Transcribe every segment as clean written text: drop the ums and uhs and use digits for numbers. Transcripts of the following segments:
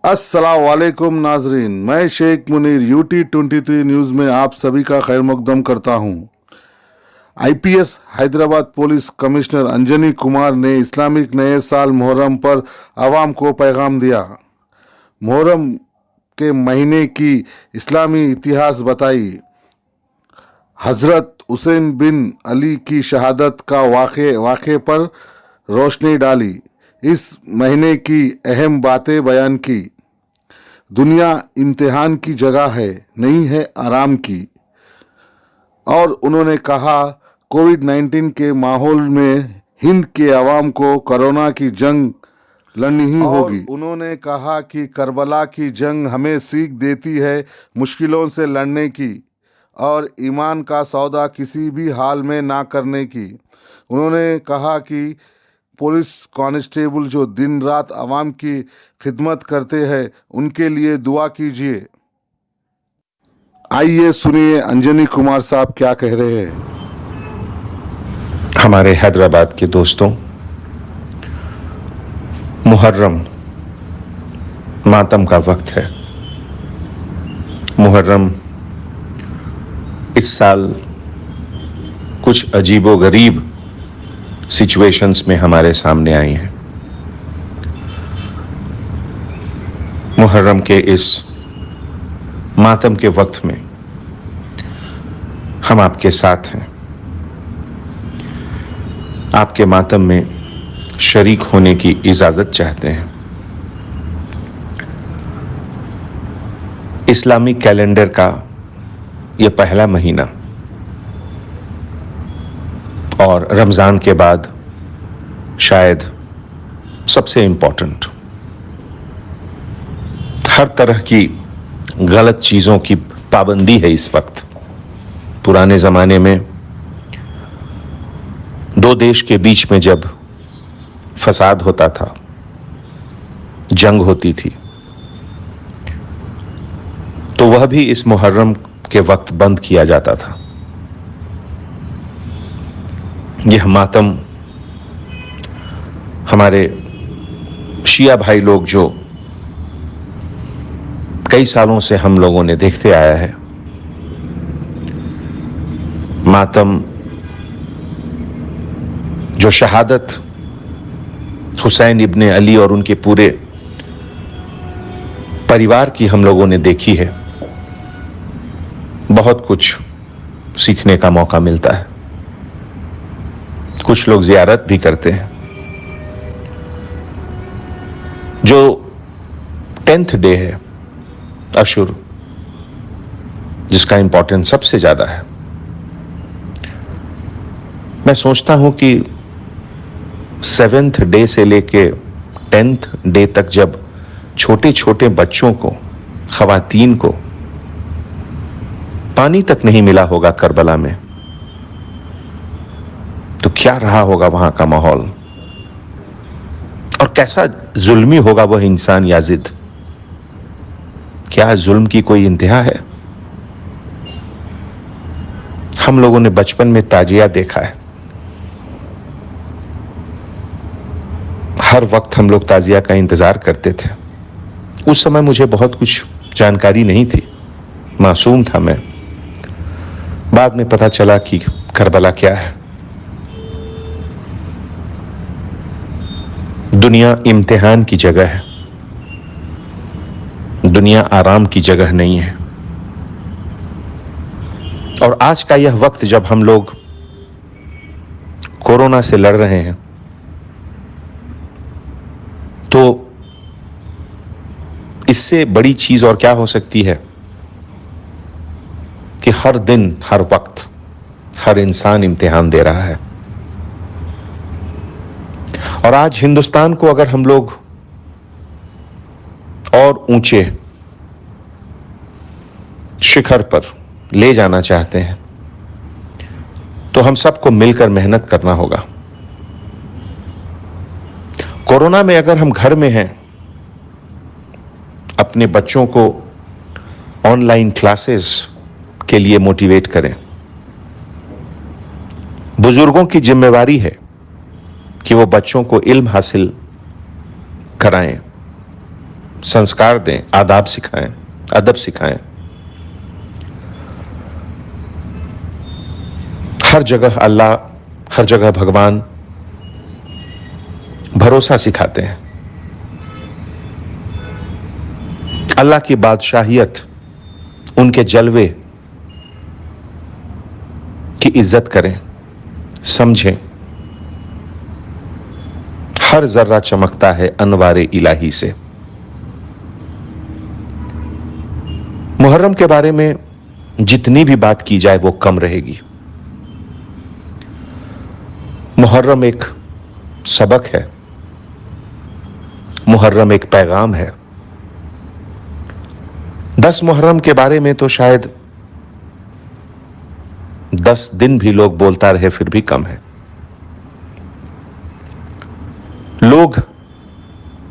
अस्सलाम वालेकुम नाजरीन, मैं शेख मुनीर UT23 न्यूज़ में आप सभी का खैर मकदम करता हूं। IPS Hyderabad police commissioner Anjani Kumar ने इस्लामिक नए साल मुहर्रम पर आवाम को पैगाम दिया। मुहर्रम के महीने की इस्लामी इतिहास बताई। हज़रत हुसैन बिन अली की शहादत का वाक़े पर रोशनी डाली। इस महीने की अहम बातें बयान की। दुनिया इम्तिहान की जगह है, नहीं है आराम की। और उन्होंने कहा, कोविड-19 के माहौल में हिंद के अवाम को कोरोना की जंग लड़नी ही होगी। उन्होंने कहा कि करबला की जंग हमें सीख देती है मुश्किलों से लड़ने की और ईमान का सौदा किसी भी हाल में ना करने की। उन्होंने कहा कि पुलिस कांस्टेबल जो दिन रात आवाम की खिदमत करते हैं, उनके लिए दुआ कीजिए। आइए सुनिए अंजनी कुमार साहब क्या कह रहे हैं। हमारे हैदराबाद के दोस्तों, मुहर्रम मातम का वक्त है। मुहर्रम इस साल कुछ अजीबोगरीब सिचुएशंस में हमारे सामने आई हैं। मुहर्रम के इस मातम के वक्त में हम आपके साथ हैं। आपके मातम में शरीक होने की इजाजत चाहते हैं। इस्लामी कैलेंडर का यह पहला महीना और रमजान के बाद शायद सबसे इंपॉर्टेंट। हर तरह की गलत चीजों की पाबंदी है इस वक्त। पुराने जमाने में दो देश के बीच में जब फसाद होता था, जंग होती थी, तो वह भी इस मुहर्रम के वक्त बंद किया जाता था। यह मातम हमारे शिया भाई लोग जो कई सालों से हम लोगों ने देखते आया है, मातम जो शहादत हुसैन इब्ने अली और उनके पूरे परिवार की हम लोगों ने देखी है, बहुत कुछ सीखने का मौका मिलता है। कुछ लोग जियारत भी करते हैं। जो 10th डे है अशुर, जिसका इंपॉर्टेंस सबसे ज्यादा है, मैं सोचता हूं कि 7th डे से लेके 10th डे तक जब छोटे छोटे बच्चों को, खवातीन को पानी तक नहीं मिला होगा करबला में, तो क्या रहा होगा वहां का माहौल, और कैसा जुल्मी होगा वह इंसान याजिद। क्या जुल्म की कोई इंतहा है? हम लोगों ने बचपन में ताजिया देखा है। हर वक्त हम लोग ताजिया का इंतजार करते थे। उस समय मुझे बहुत कुछ जानकारी नहीं थी, मासूम था मैं। बाद में पता चला कि करबला क्या है। दुनिया इम्तिहान की जगह है, दुनिया आराम की जगह नहीं है। और आज का यह वक्त जब हम लोग कोरोना से लड़ रहे हैं, तो इससे बड़ी चीज और क्या हो सकती है कि हर दिन, हर वक्त, हर इंसान इम्तिहान दे रहा है। और आज हिंदुस्तान को अगर हम लोग और ऊंचे शिखर पर ले जाना चाहते हैं, तो हम सबको मिलकर मेहनत करना होगा। कोरोना में अगर हम घर में हैं, अपने बच्चों को ऑनलाइन क्लासेस के लिए मोटिवेट करें। बुजुर्गों की जिम्मेवारी है कि वो बच्चों को इल्म हासिल कराएं, संस्कार दें, आदाब सिखाएं, अदब सिखाएं। हर जगह अल्लाह, हर जगह भगवान, भरोसा सिखाते हैं। अल्लाह की बादशाहियत, उनके जलवे की इज्जत करें, समझें। हर जर्रा चमकता है अनवारे इलाही से। मुहर्रम के बारे में जितनी भी बात की जाए वो कम रहेगी। मुहर्रम एक सबक है, मुहर्रम एक पैगाम है। 10 मुहर्रम के बारे में तो शायद 10 दिन भी लोग बोलता रहे फिर भी कम है। लोग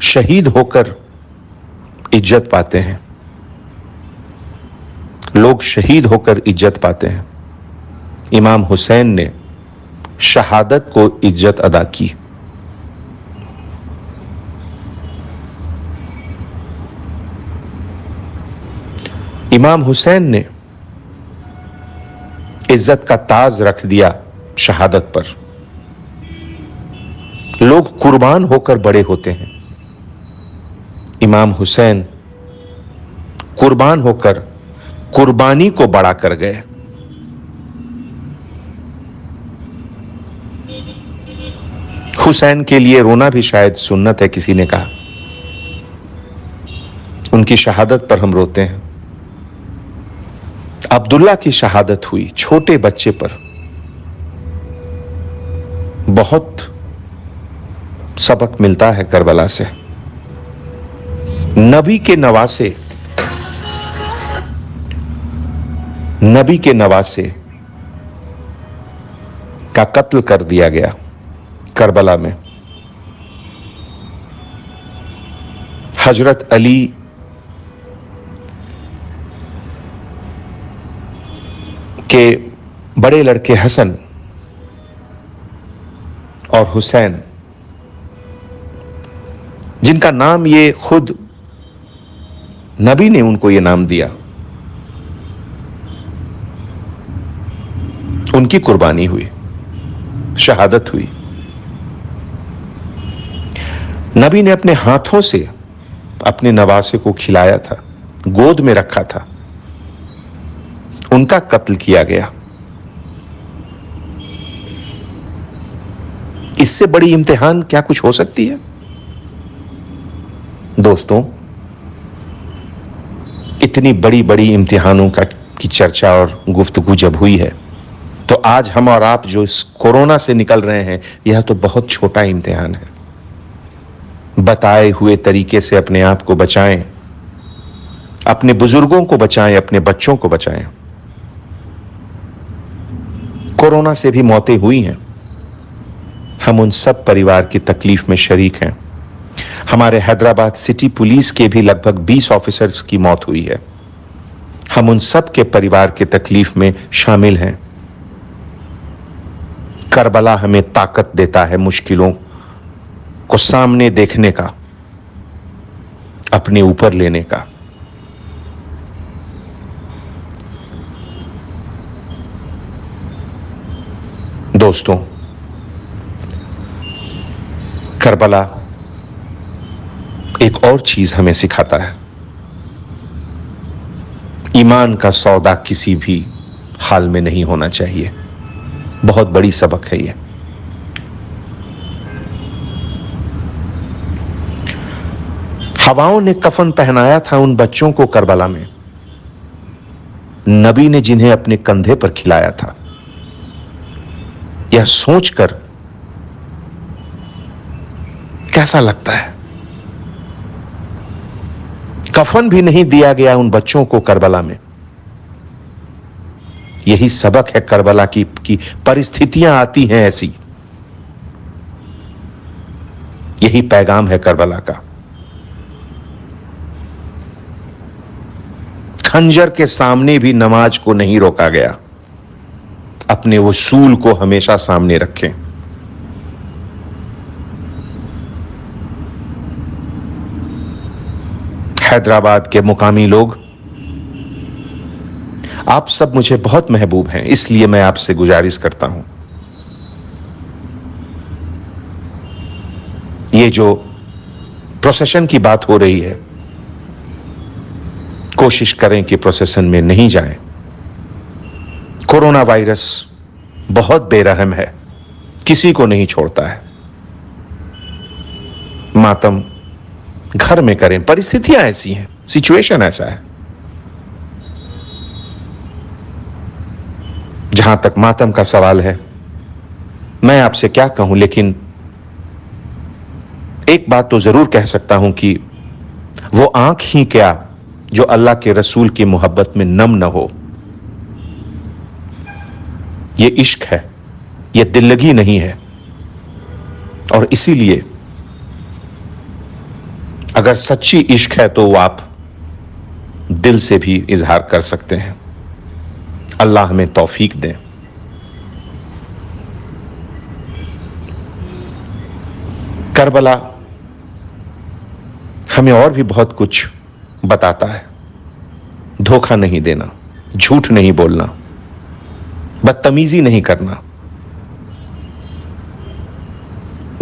शहीद होकर इज्जत पाते हैं, लोग शहीद होकर इज्जत पाते हैं। इमाम हुसैन ने शहादत को इज्जत अदा की। इमाम हुसैन ने इज्जत का ताज रख दिया शहादत पर। लोग कुर्बान होकर बड़े होते हैं, इमाम हुसैन कुर्बान होकर कुर्बानी को बड़ा कर गए। हुसैन के लिए रोना भी शायद सुन्नत है, किसी ने कहा। उनकी शहादत पर हम रोते हैं। अब्दुल्ला की शहादत हुई छोटे बच्चे पर। बहुत सबक मिलता है करबला से। नबी के नवासे का कत्ल कर दिया गया करबला में। हजरत अली के बड़े लड़के हसन और हुसैन, जिनका नाम ये खुद नबी ने उनको ये नाम दिया, उनकी कुर्बानी हुई, शहादत हुई। नबी ने अपने हाथों से अपने नवासे को खिलाया था, गोद में रखा था, उनका कत्ल किया गया। इससे बड़ी इम्तिहान क्या कुछ हो सकती है? दोस्तों, इतनी बड़ी बड़ी इम्तिहानों की चर्चा और गुफ्तगू जब हुई है, तो आज हम और आप जो इस कोरोना से निकल रहे हैं, यह तो बहुत छोटा इम्तिहान है। बताए हुए तरीके से अपने आप को बचाएं, अपने बुजुर्गों को बचाएं, अपने बच्चों को बचाएं। कोरोना से भी मौतें हुई हैं, हम उन सब परिवार की तकलीफ में शरीक हैं। हमारे हैदराबाद सिटी पुलिस के भी लगभग 20 ऑफिसर्स की मौत हुई है। हम उन सब के परिवार के तकलीफ में शामिल हैं। करबला हमें ताकत देता है मुश्किलों को सामने देखने का, अपने ऊपर लेने का। दोस्तों, करबला एक और चीज हमें सिखाता है। ईमान का सौदा किसी भी हाल में नहीं होना चाहिए। बहुत बड़ी सबक है यह। हवाओं ने कफन पहनाया था उन बच्चों को करबला में, नबी ने जिन्हें अपने कंधे पर खिलाया था। यह सोचकर कैसा लगता है? कफन भी नहीं दिया गया उन बच्चों को करबला में। यही सबक है करबला की परिस्थितियां आती हैं ऐसी। यही पैगाम है करबला का। खंजर के सामने भी नमाज को नहीं रोका गया। अपने वसूल को हमेशा सामने रखें। हैदराबाद के मुकामी लोग, आप सब मुझे बहुत महबूब हैं, इसलिए मैं आपसे गुजारिश करता हूं, ये जो प्रोसेशन की बात हो रही है, कोशिश करें कि प्रोसेशन में नहीं जाएं। कोरोना वायरस बहुत बेरहम है, किसी को नहीं छोड़ता है। मातम घर में करें, परिस्थितियां ऐसी हैं, सिचुएशन ऐसा है। जहां तक मातम का सवाल है, मैं आपसे क्या कहूं, लेकिन एक बात तो जरूर कह सकता हूं कि वो आंख ही क्या जो अल्लाह के रसूल की मोहब्बत में नम न हो। ये इश्क है, ये दिल्लगी नहीं है। और इसीलिए अगर सच्ची इश्क है तो वो आप दिल से भी इजहार कर सकते हैं। अल्लाह हमें तौफीक दें। करबला हमें और भी बहुत कुछ बताता है। धोखा नहीं देना, झूठ नहीं बोलना, बदतमीजी नहीं करना।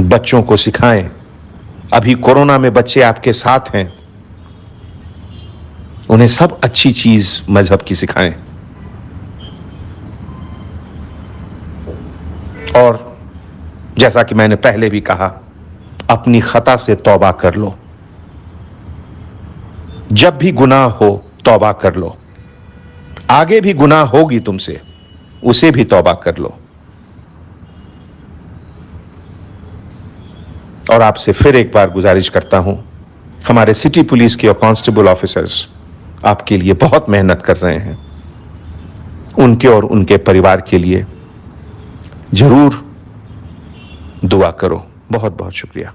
बच्चों को सिखाएं, अभी कोरोना में बच्चे आपके साथ हैं, उन्हें सब अच्छी चीज मजहब की सिखाएं। और जैसा कि मैंने पहले भी कहा, अपनी खता से तौबा कर लो। जब भी गुनाह हो तौबा कर लो। आगे भी गुनाह होगी तुमसे, उसे भी तौबा कर लो। और आपसे फिर एक बार गुजारिश करता हूं, हमारे सिटी पुलिस के और कांस्टेबल ऑफिसर्स आपके लिए बहुत मेहनत कर रहे हैं। उनके और उनके परिवार के लिए जरूर दुआ करो। बहुत बहुत शुक्रिया।